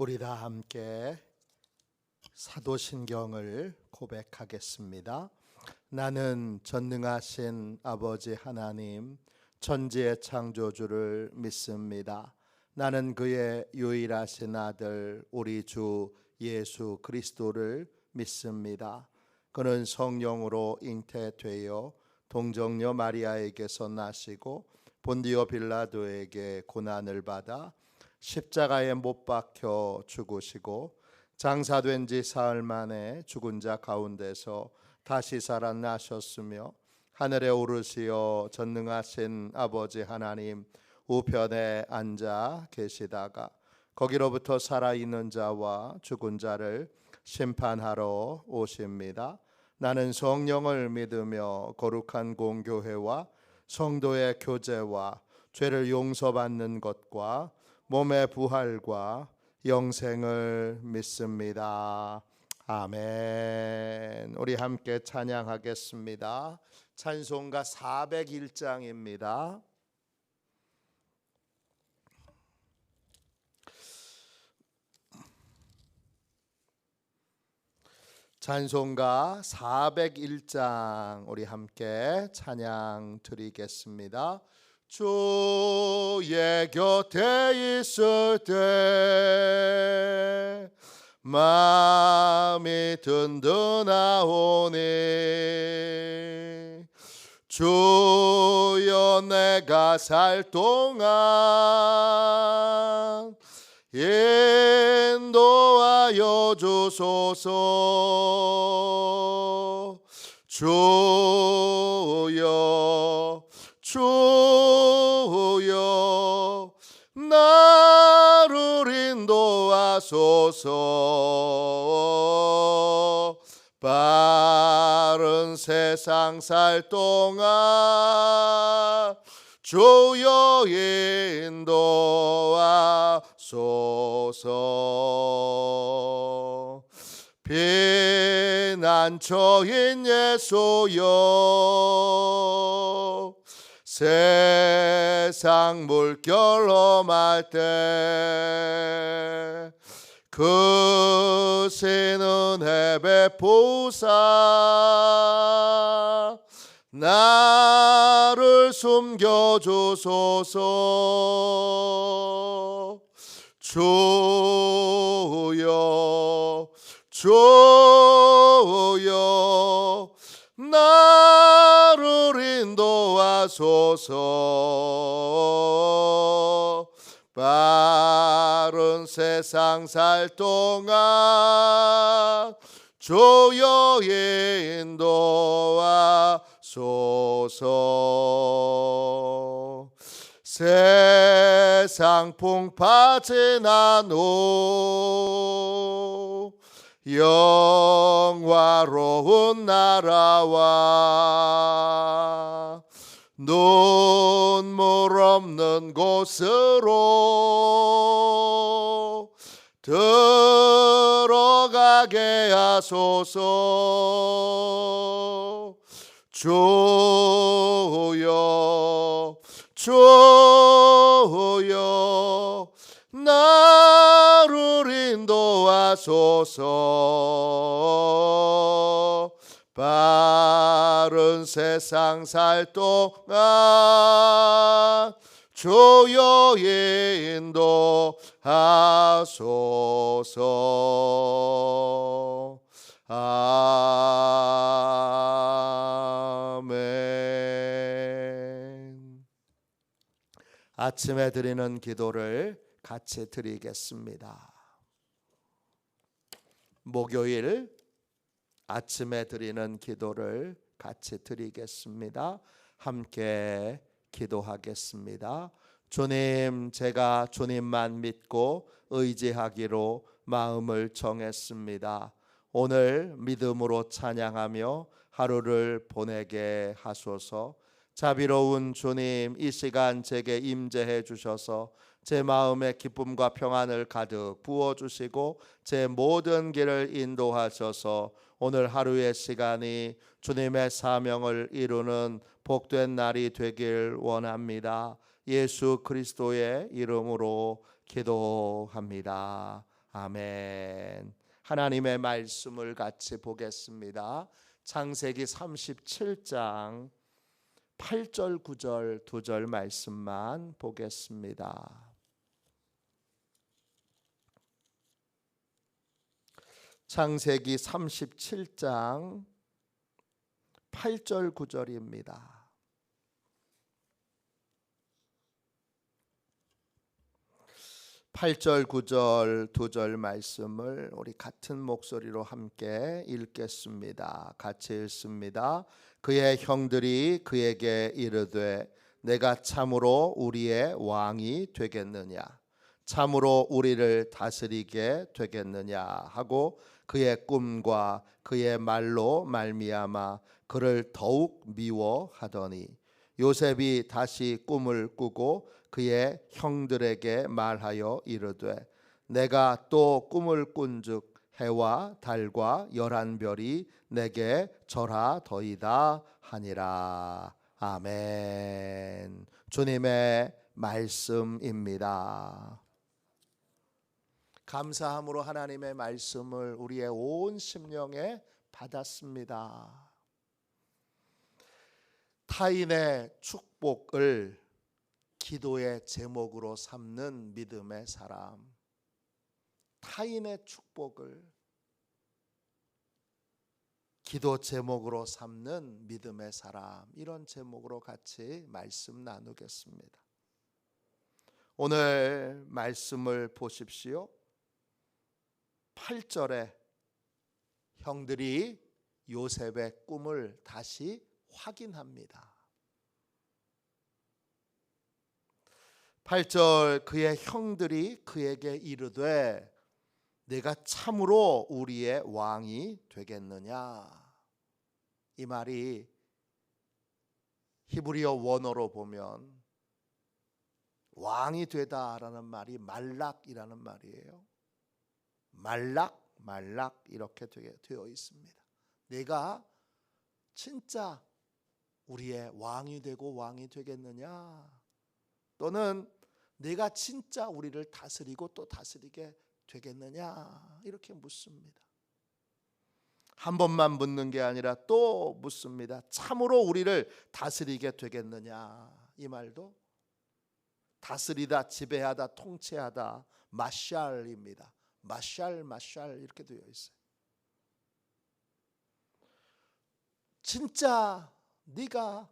우리 다 함께 사도신경을 고백하겠습니다. 나는 전능하신 아버지 하나님 천지의 창조주를 믿습니다. 나는 그의 유일하신 아들 우리 주 예수 그리스도를 믿습니다. 그는 성령으로 잉태되어 동정녀 마리아에게서 나시고 본디오 빌라도에게 고난을 받아 십자가에 못 박혀 죽으시고 장사된 지 사흘 만에 죽은 자 가운데서 다시 살아나셨으며 하늘에 오르시어 전능하신 아버지 하나님 우편에 앉아 계시다가 거기로부터 살아있는 자와 죽은 자를 심판하러 오십니다. 나는 성령을 믿으며 거룩한 공교회와 성도의 교제와 죄를 용서받는 것과 몸의 부활과 영생을 믿습니다. 아멘. 우리 함께 찬양하겠습니다. 찬송가 401장입니다. 찬송가 401장 우리 함께 찬양 드리겠습니다. 주의 곁에 있을 때 마음이 든든하오니 주여 내가 살 동안 인도하여 주소서. 주여 주여 나를 인도하소서. 바른 세상 살 동안 주여 인도하소서. 피난처인 예수여 세상 물결 험할 때 크신 은혜 베푸사 나를 숨겨주소서. 주여 주여 나를 인도하소서. 바른 세상 살 동안 주여 인도하소서. 세상 풍파 지나노 영화로운 나라와 눈물 없는 곳으로 들어가게 하소서. 주여 주여 나를 인도하소서. 바른 세상 살 동안 주여 인도하소서. 아멘. 아침에 드리는 기도를 같이 드리겠습니다. 목요일 아침에 드리는 기도를 같이 드리겠습니다. 함께 기도하겠습니다. 주님, 제가 주님만 믿고 의지하기로 마음을 정했습니다. 오늘 믿음으로 찬양하며 하루를 보내게 하소서. 자비로운 주님, 이 시간 제게 임재해 주셔서 제 마음에 기쁨과 평안을 가득 부어주시고 제 모든 길을 인도하셔서 오늘 하루의 시간이 주님의 사명을 이루는 복된 날이 되길 원합니다. 예수 그리스도의 이름으로 기도합니다. 아멘. 하나님의 말씀을 같이 보겠습니다. 창세기 37장 8절 9절 2절 말씀만 보겠습니다. 창세기 37장 8절 9절입니다. 8절 9절 2절 말씀을 우리 같은 목소리로 함께 읽겠습니다. 같이 읽습니다. 그의 형들이 그에게 이르되 내가 참으로 우리의 왕이 되겠느냐, 참으로 우리를 다스리게 되겠느냐 하고 그의 꿈과 그의 말로 말미암아 그를 더욱 미워하더니 요셉이 다시 꿈을 꾸고 그의 형들에게 말하여 이르되 내가 또 꿈을 꾼즉 해와 달과 11별이 내게 절하더이다 하니라. 아멘. 주님의 말씀입니다. 감사함으로 하나님의 말씀을 우리의 온 심령에 받았습니다. 타인의 축복을 기도의 제목으로 삼는 믿음의 사람, 타인의 축복을 기도 제목으로 삼는 믿음의 사람, 이런 제목으로 같이 말씀 나누겠습니다. 오늘 말씀을 보십시오. 8절에 형들이 요셉의 꿈을 다시 확인합니다. 8절 그의 형들이 그에게 이르되 내가 참으로 우리의 왕이 되겠느냐. 이 말이 히브리어 원어로 보면 왕이 되다라는 말이 말락이라는 말이에요. 말락 이렇게 되어 있습니다. 내가 진짜 우리의 왕이 되고 왕이 되겠느냐, 또는 내가 진짜 우리를 다스리고 또 다스리게 되겠느냐, 이렇게 묻습니다. 한 번만 묻는 게 아니라 또 묻습니다. 참으로 우리를 다스리게 되겠느냐. 이 말도 다스리다, 지배하다, 통치하다, 마샬입니다. 마샬 이렇게 되어 있어요. 진짜 네가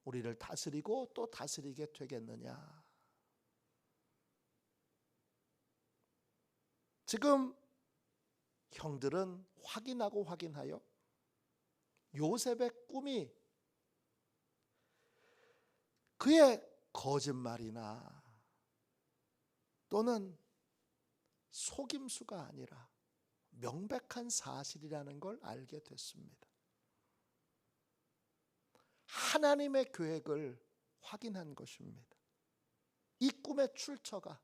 우리를 다스리고 또 다스리게 되겠느냐. 지금 형들은 확인하여 요셉의 꿈이 그의 거짓말이나 또는 속임수가 아니라 명백한 사실이라는 걸 알게 됐습니다. 하나님의 계획을 확인한 것입니다. 이 꿈의 출처가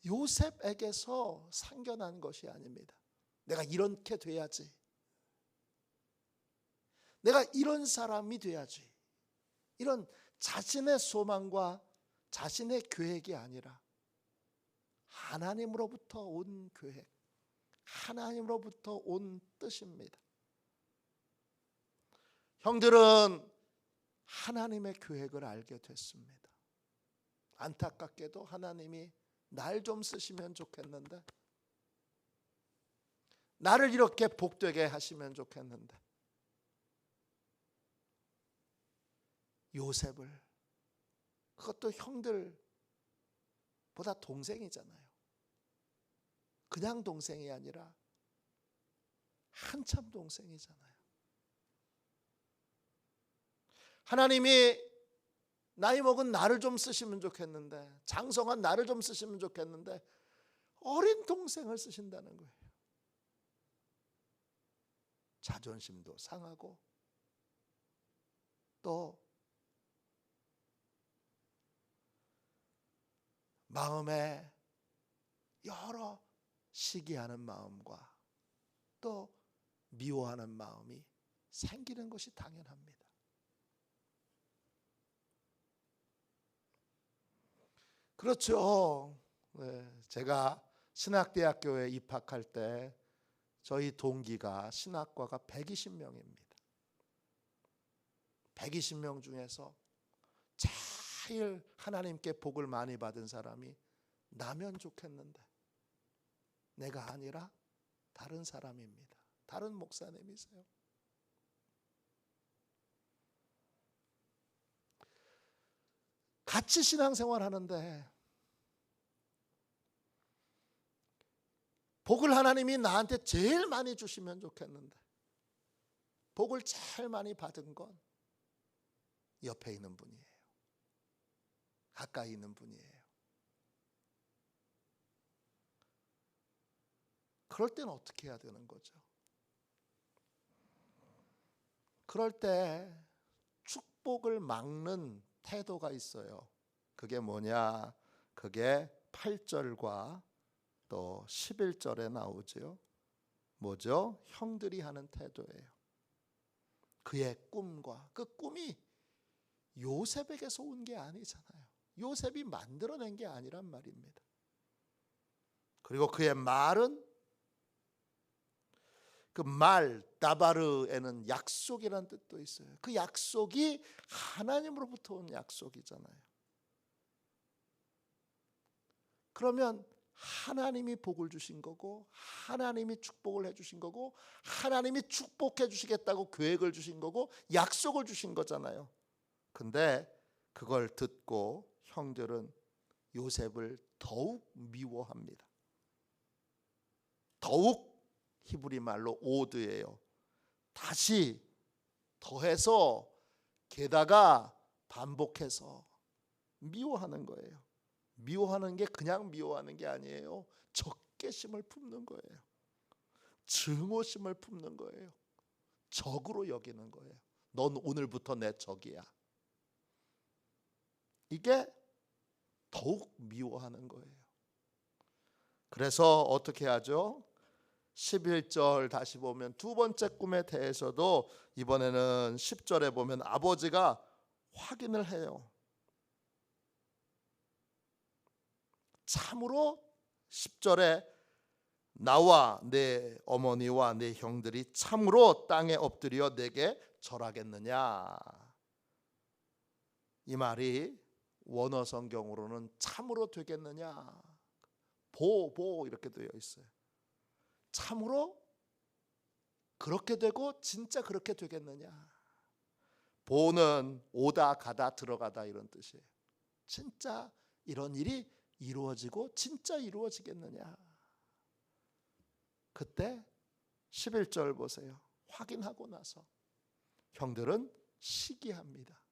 요셉에게서 생겨난 것이 아닙니다. 내가 이렇게 돼야지, 내가 이런 사람이 돼야지, 이런 자신의 소망과 자신의 계획이 아니라 하나님으로부터 온 계획, 하나님으로부터 온 뜻입니다. 형들은 하나님의 계획을 알게 됐습니다. 안타깝게도 하나님이 날 좀 쓰시면 좋겠는데, 나를 이렇게 복되게 하시면 좋겠는데, 요셉을, 그것도 형들보다 동생이잖아요. 그냥 동생이 아니라 한참 동생이잖아요. 하나님이 나이 먹은 나를 좀 쓰시면 좋겠는데, 장성한 나를 좀 쓰시면 좋겠는데 어린 동생을 쓰신다는 거예요. 자존심도 상하고 또 마음에 여러 시기하는 마음과 또 미워하는 마음이 생기는 것이 당연합니다. 그렇죠. 제가 신학대학교에 입학할 때 저희 동기가 신학과가 120명입니다. 120명 중에서 제일 하나님께 복을 많이 받은 사람이 나면 좋겠는데 내가 아니라 다른 사람입니다. 다른 목사님이세요. 같이 신앙생활 하는데 복을 하나님이 나한테 제일 많이 주시면 좋겠는데 복을 제일 많이 받은 건 옆에 있는 분이에요. 가까이 있는 분이에요. 그럴 때는 어떻게 해야 되는 거죠? 그럴 때 축복을 막는 태도가 있어요. 그게 뭐냐? 그게 8절과 또 11절에 나오죠. 뭐죠? 형들이 하는 태도예요. 그의 꿈과 그 꿈이 요셉에게서 온 게 아니잖아요. 요셉이 만들어낸 게 아니란 말입니다. 그리고 그의 말은 그 말 다바르에는 약속이라는 뜻도 있어요. 그 약속이 하나님으로부터 온 약속이잖아요. 그러면 하나님이 복을 주신 거고 하나님이 축복을 해주신 거고 하나님이 축복해 주시겠다고 계획을 주신 거고 약속을 주신 거잖아요. 근데 그걸 듣고 형들은 요셉을 더욱 미워합니다. 더욱 히브리 말로 오드예요. 다시 더해서 게다가 반복해서 미워하는 거예요. 미워하는 게 그냥 미워하는 게 아니에요. 적개심을 품는 거예요. 증오심을 품는 거예요. 적으로 여기는 거예요. 넌 오늘부터 내 적이야. 이게 더욱 미워하는 거예요. 그래서 어떻게 하죠? 11절 다시 보면 두 번째 꿈에 대해서도 이번에는 10절에 보면 아버지가 확인을 해요. 참으로 10절에 나와 내 어머니와 내 형들이 참으로 땅에 엎드려 내게 절하겠느냐. 이 말이 원어 성경으로는 참으로 되겠느냐, 보 이렇게 되어 있어요. 참으로 그렇게 되고 진짜 그렇게 되겠느냐. 보는 오다 가다 들어가다 이런 뜻이에요. 진짜 이런 일이 이루어지고 진짜 이루어지겠느냐. 그때 11절 보세요. 확인하고 나서 형들은 시기합니다.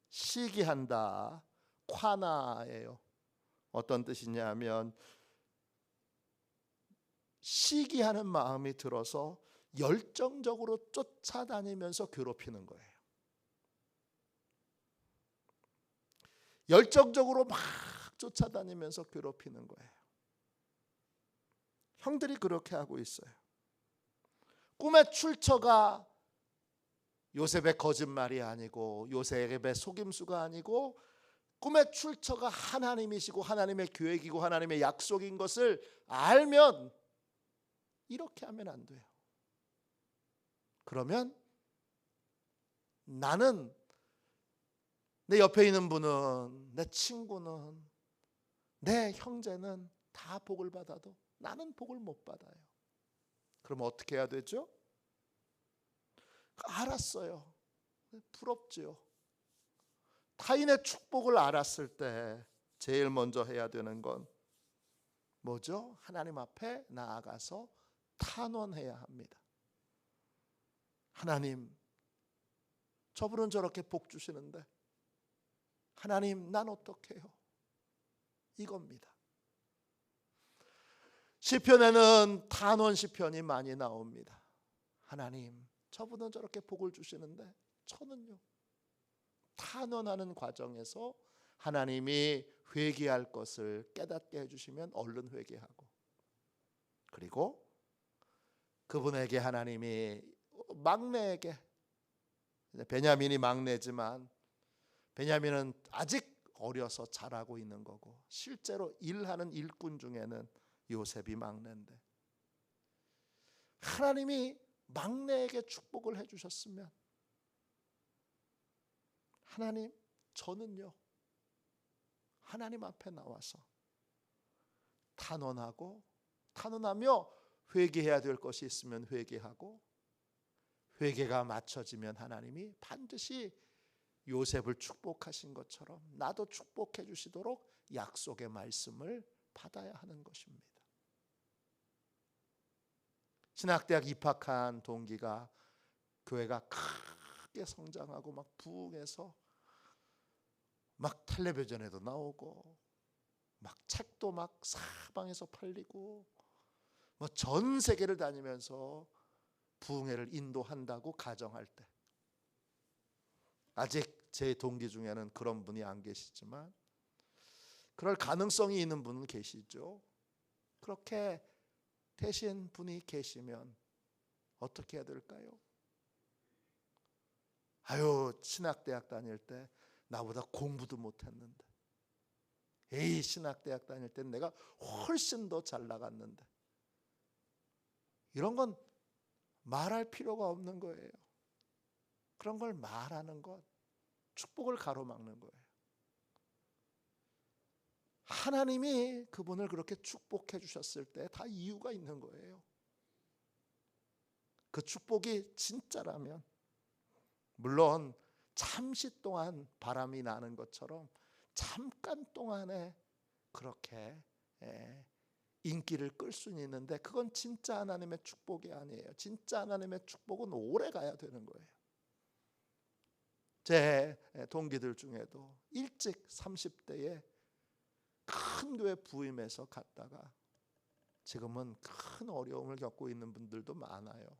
시기한다. 콰나예요. 어떤 뜻이냐면 시기하는 마음이 들어서 열정적으로 쫓아다니면서 괴롭히는 거예요. 열정적으로 막 쫓아다니면서 괴롭히는 거예요. 형들이 그렇게 하고 있어요. 꿈의 출처가 요셉의 거짓말이 아니고 요셉의 속임수가 아니고 꿈의 출처가 하나님이시고 하나님의 계획이고 하나님의 약속인 것을 알면 이렇게 하면 안 돼요. 그러면 나는, 내 옆에 있는 분은, 내 친구는, 내 형제는 다 복을 받아도 나는 복을 못 받아요. 그럼 어떻게 해야 되죠? 알았어요. 부럽죠. 타인의 축복을 알았을 때 제일 먼저 해야 되는 건 뭐죠? 하나님 앞에 나아가서 탄원해야 합니다. 하나님, 저분은 저렇게 복 주시는데 하나님, 난 어떻게 해요? 이겁니다. 시편에는 탄원 시편이 많이 나옵니다. 하나님, 저분은 저렇게 복을 주시는데 저는요. 탄원하는 과정에서 하나님이 회개할 것을 깨닫게 해주시면 얼른 회개하고, 그리고 그분에게 하나님이 막내에게, 베냐민이 막내지만 베냐민은 아직 어려서 자라고 있는 거고, 실제로 일하는 일꾼 중에는 요셉이 막내인데, 하나님이 막내에게 축복을 해주셨으면, 하나님, 저는요 하나님 앞에 나와서 탄원하며 회개해야 될 것이 있으면 회개하고, 회개가 맞춰지면 하나님이 반드시 요셉을 축복하신 것처럼 나도 축복해 주시도록 약속의 말씀을 받아야 하는 것입니다. 신학대학 입학한 동기가 교회가 크게 성장하고 막 부흥해서 막 텔레비전에도 나오고 막 책도 막 사방에서 팔리고 뭐 전 세계를 다니면서 부흥회를 인도한다고 가정할 때, 아직 제 동기 중에는 그런 분이 안 계시지만 그럴 가능성이 있는 분은 계시죠. 그렇게 되신 분이 계시면 어떻게 해야 될까요? 아유, 신학대학 다닐 때 나보다 공부도 못했는데, 에이, 신학대학 다닐 때 내가 훨씬 더 잘 나갔는데, 이런 건 말할 필요가 없는 거예요. 그런 걸 말하는 것, 축복을 가로막는 거예요. 하나님이 그분을 그렇게 축복해 주셨을 때 다 이유가 있는 거예요. 그 축복이 진짜라면, 물론 잠시 동안 바람이 나는 것처럼 잠깐 동안에 그렇게 인기를 끌 수는 있는데, 그건 진짜 하나님의 축복이 아니에요. 진짜 하나님의 축복은 오래 가야 되는 거예요. 제 동기들 중에도 일찍 30대에 큰 교회 부임해서 갔다가 지금은 큰 어려움을 겪고 있는 분들도 많아요.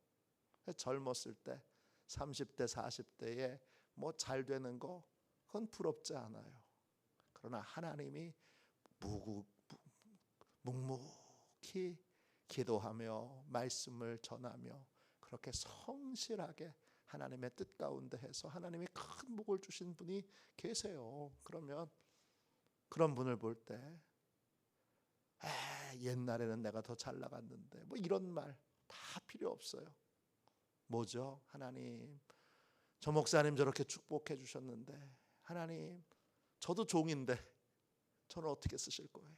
젊었을 때 30대 40대에 뭐 잘 되는 거, 그건 부럽지 않아요. 그러나 하나님이 묵묵히 기도하며 말씀을 전하며 그렇게 성실하게 하나님의 뜻 가운데 해서 하나님이 큰 복을 주신 분이 계세요. 그러면 그런 분을 볼 때, 옛날에는 내가 더 잘 나갔는데, 뭐 이런 말 다 필요 없어요. 뭐죠? 하나님, 저 목사님 저렇게 축복해 주셨는데, 하나님, 저도 종인데 저는 어떻게 쓰실 거예요?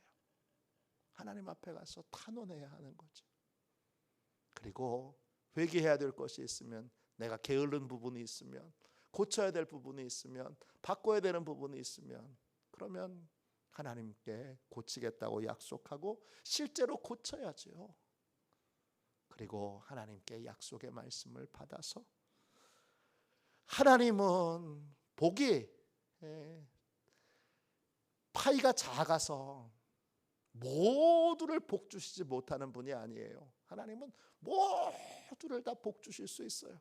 하나님 앞에 가서 탄원해야 하는 거죠. 그리고 회개해야 될 것이 있으면, 내가 게으른 부분이 있으면, 고쳐야 될 부분이 있으면, 바꿔야 되는 부분이 있으면, 그러면 하나님께 고치겠다고 약속하고 실제로 고쳐야죠. 그리고 하나님께 약속의 말씀을 받아서, 하나님은 복이 파이가 작아서 모두를 복 주시지 못하는 분이 아니에요. 하나님은 모두를 다 복 주실 수 있어요.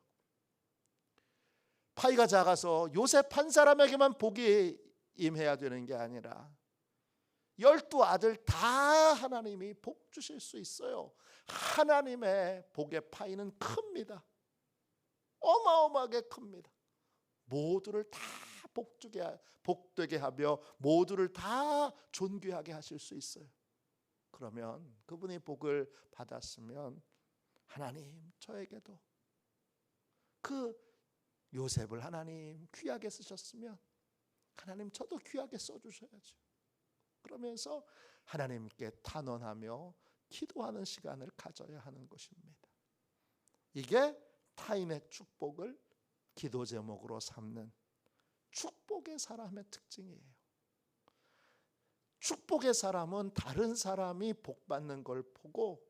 파이가 작아서 요셉 한 사람에게만 복이 임해야 되는 게 아니라 12아들 다 하나님이 복 주실 수 있어요. 하나님의 복의 파이는 큽니다. 어마어마하게 큽니다. 모두를 다 복되게 하며 모두를 다 존귀하게 하실 수 있어요. 그러면 그분이 복을 받았으면, 하나님, 저에게도 그 요셉을 하나님 귀하게 쓰셨으면 하나님, 저도 귀하게 써주셔야죠. 그러면서 하나님께 탄원하며 기도하는 시간을 가져야 하는 것입니다. 이게 타인의 축복을 기도 제목으로 삼는 축복의 사람의 특징이에요. 축복의 사람은 다른 사람이 복 받는 걸 보고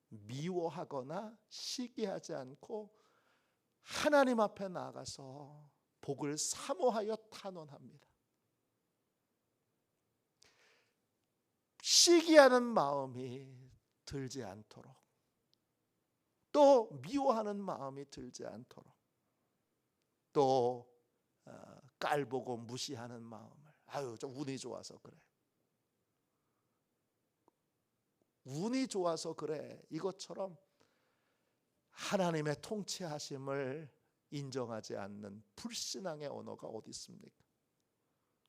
미워하거나 시기하지 않고 하나님 앞에 나아가서 복을 사모하여 탄원합니다. 시기하는 마음이 들지 않도록, 또 미워하는 마음이 들지 않도록, 또 깔보고 무시하는 마음을, 아유, 저 운이 좋아서 그래, 운이 좋아서 그래, 이것처럼 하나님의 통치하심을 인정하지 않는 불신앙의 언어가 어디 있습니까?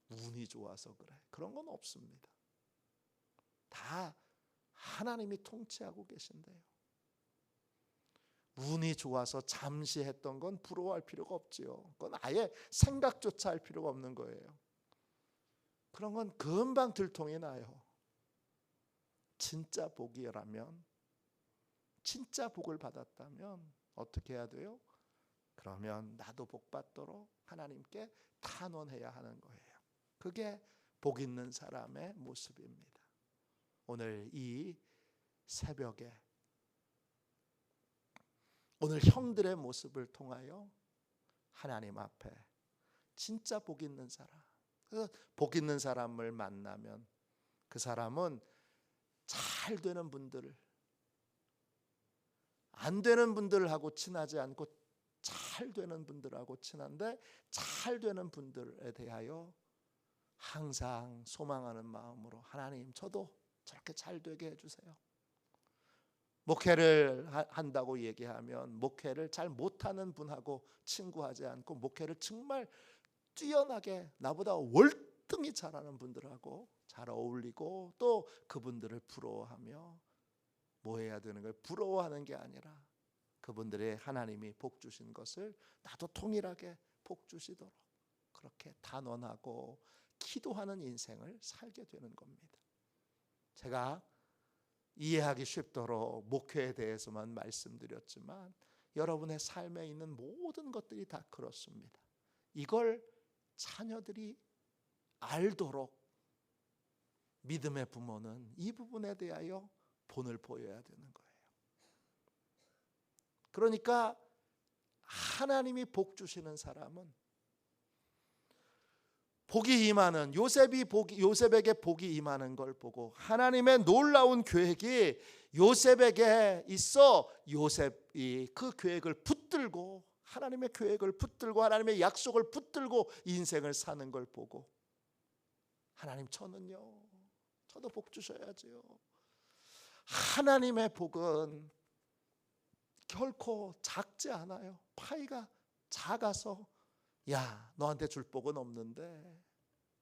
운이 좋아서 그래. 그런 건 없습니다. 다 하나님이 통치하고 계신데요. 운이 좋아서 잠시 했던 건 부러워할 필요가 없지요. 그건 아예 생각조차 할 필요가 없는 거예요. 그런 건 금방 들통이 나요. 진짜 복이라면, 진짜 복을 받았다면 어떻게 해야 돼요? 그러면 나도 복 받도록 하나님께 탄원해야 하는 거예요. 그게 복 있는 사람의 모습입니다. 오늘 이 새벽에 오늘 형들의 모습을 통하여 하나님 앞에 진짜 복 있는 사람, 복 있는 사람을 만나면 그 사람은 잘 되는 분들을, 안 되는 분들하고 친하지 않고 잘 되는 분들하고 친한데, 잘 되는 분들에 대하여 항상 소망하는 마음으로 하나님, 저도 저렇게 잘 되게 해주세요. 목회를 한다고 얘기하면 목회를 잘 못하는 분하고 친구하지 않고 목회를 정말 뛰어나게 나보다 월등히 잘하는 분들하고 잘 어울리고, 또 그분들을 부러워하며 뭐 해야 되는 거예요? 부러워하는 게 아니라 그분들의 하나님이 복 주신 것을 나도 동일하게 복 주시도록 그렇게 단언하고 기도하는 인생을 살게 되는 겁니다. 제가 이해하기 쉽도록 목회에 대해서만 말씀드렸지만 여러분의 삶에 있는 모든 것들이 다 그렇습니다. 이걸 자녀들이 알도록 믿음의 부모는 이 부분에 대하여 본을 보여야 되는 거예요. 그러니까 하나님이 복 주시는 사람은 복이 임하는, 요셉에게 복이 임하는 걸 보고 하나님의 놀라운 계획이 요셉에게 있어 요셉이 그 계획을 붙들고, 하나님의 계획을 붙들고 하나님의 약속을 붙들고 인생을 사는 걸 보고, 하나님 저도 복 주셔야지요. 하나님의 복은 결코 작지 않아요. 파이가 작아서 야, 너한테 줄 복은 없는데,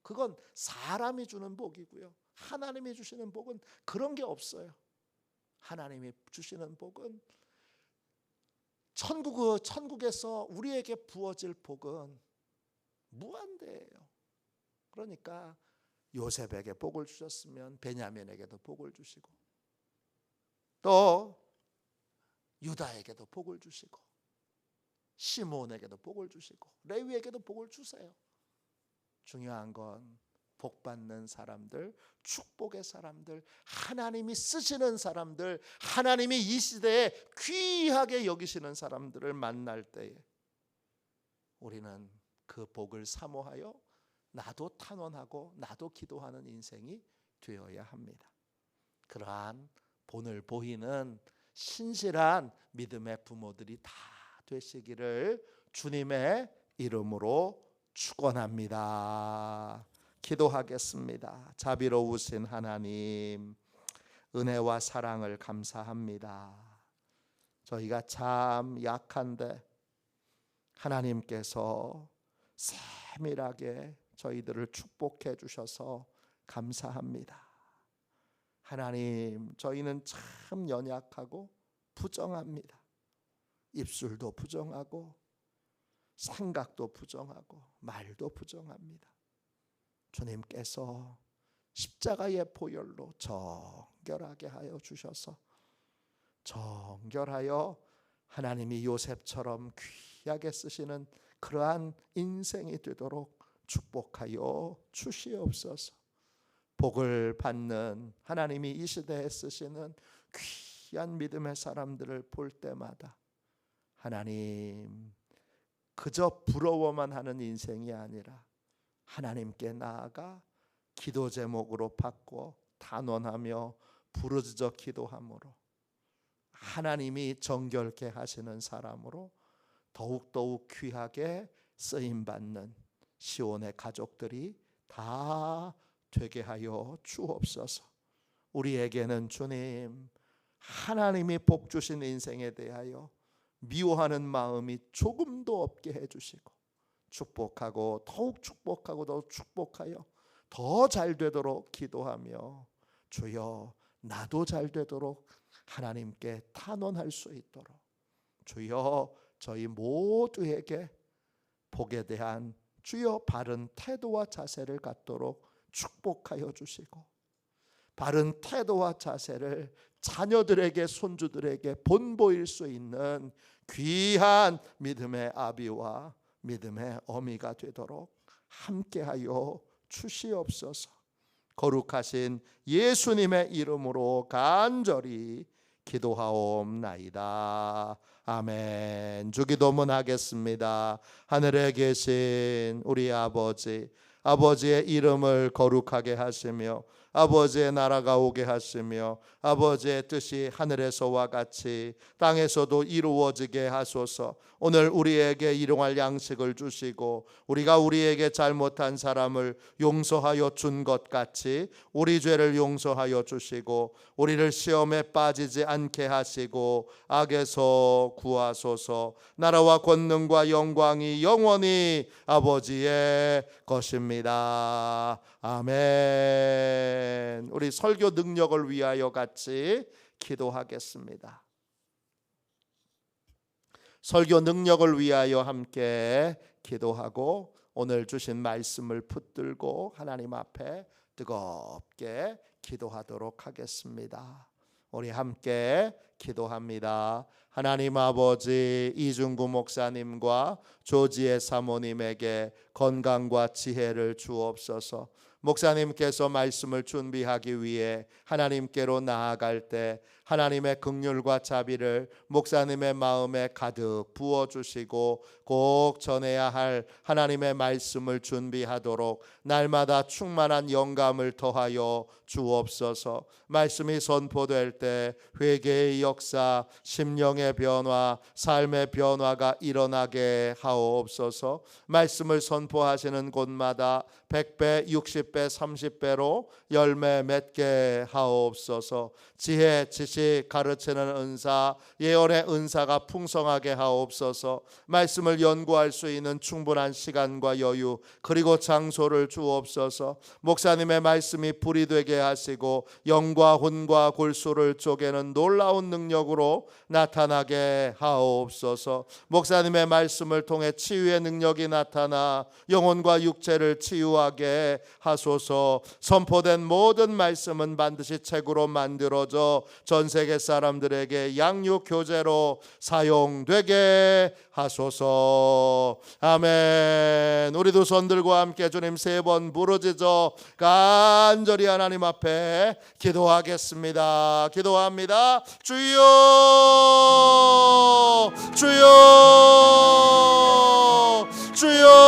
그건 사람이 주는 복이고요. 하나님이 주시는 복은 그런 게 없어요. 하나님이 주시는 복은 천국에서 우리에게 부어질 복은 무한대예요. 그러니까 요셉에게 복을 주셨으면 베냐민에게도 복을 주시고, 또 유다에게도 복을 주시고, 시몬에게도 복을 주시고, 레위에게도 복을 주세요. 중요한 건 복받는 사람들, 축복의 사람들, 하나님이 쓰시는 사람들, 하나님이 이 시대에 귀하게 여기시는 사람들을 만날 때에 우리는 그 복을 사모하여 나도 탄원하고 나도 기도하는 인생이 되어야 합니다. 그러한 본을 보이는 신실한 믿음의 부모들이 다 되시기를 주님의 이름으로 축원합니다. 기도하겠습니다. 자비로우신 하나님, 은혜와 사랑을 감사합니다. 저희가 참 약한데 하나님께서 세밀하게 저희들을 축복해 주셔서 감사합니다. 하나님, 저희는 참 연약하고 부정합니다. 입술도 부정하고 생각도 부정하고 말도 부정합니다. 주님께서 십자가의 보혈로 정결하게 하여 주셔서 정결하여 하나님이 요셉처럼 귀하게 쓰시는 그러한 인생이 되도록 축복하여 주시옵소서. 복을 받는 하나님이 이 시대에 쓰시는 귀한 믿음의 사람들을 볼 때마다 하나님, 그저 부러워만 하는 인생이 아니라 하나님께 나아가 기도 제목으로 바꿔 단언하며 부르짖어 기도함으로 하나님이 정결케 하시는 사람으로 더욱더욱 귀하게 쓰임받는 시온의 가족들이 다 되게 하여 주옵소서. 우리에게는 주님, 하나님이 복 주신 인생에 대하여 미워하는 마음이 조금도 없게 해주시고 축복하고 더욱 축복하고 더욱 축복하여 더 잘 되도록 기도하며 주여 나도 잘 되도록 하나님께 탄원할 수 있도록 주여 저희 모두에게 복에 대한 주여 바른 태도와 자세를 갖도록 축복하여 주시고 바른 태도와 자세를 자녀들에게 손주들에게 본보일 수 있는 귀한 믿음의 아비와 믿음의 어미가 되도록 함께하여 주시옵소서. 거룩하신 예수님의 이름으로 간절히 기도하옵나이다. 아멘. 주기도문 하겠습니다. 하늘에 계신 우리 아버지, 아버지의 이름을 거룩하게 하시며 아버지의 나라가 오게 하시며 아버지의 뜻이 하늘에서와 같이 땅에서도 이루어지게 하소서. 오늘 우리에게 일용할 양식을 주시고 우리가 우리에게 잘못한 사람을 용서하여 준 것 같이 우리 죄를 용서하여 주시고 우리를 시험에 빠지지 않게 하시고 악에서 구하소서. 나라와 권능과 영광이 영원히 아버지의 것입니다. 아멘. 우리 설교 능력을 위하여 같이 기도하겠습니다. 설교 능력을 위하여 함께 기도하고 오늘 주신 말씀을 붙들고 하나님 앞에 뜨겁게 기도하도록 하겠습니다. 우리 함께 기도합니다. 하나님 아버지, 이중구 목사님과 조지혜 사모님에게 건강과 지혜를 주옵소서. 목사님께서 말씀을 준비하기 위해 하나님께로 나아갈 때 하나님의 긍휼과 자비를 목사님의 마음에 가득 부어주시고 꼭 전해야 할 하나님의 말씀을 준비하도록 날마다 충만한 영감을 더하여 주옵소서. 말씀이 선포될 때 회개의 역사, 심령의 변화, 삶의 변화가 일어나게 하옵소서. 말씀을 선포하시는 곳마다 100배, 60배, 30배로 열매 맺게 하옵소서. 지혜, 지식, 가르치는 은사, 예언의 은사가 풍성하게 하옵소서. 말씀을 연구할 수 있는 충분한 시간과 여유 그리고 장소를 주옵소서. 목사님의 말씀이 불이 되게 하시고 영과 혼과 골수를 쪼개는 놀라운 능력으로 나타나게 하옵소서. 목사님의 말씀을 통해 치유의 능력이 나타나 영혼과 육체를 치유하게 하소서. 선포된 모든 말씀은 반드시 책으로 만들어져 전 세계 사람들에게 양육 교재로 사용되게 하소서. 아멘. 우리도 손 들고 함께 주님 3번 부르짖어 간절히 하나님 앞에 기도하겠습니다. 기도합니다. 주여, 주여, 주여.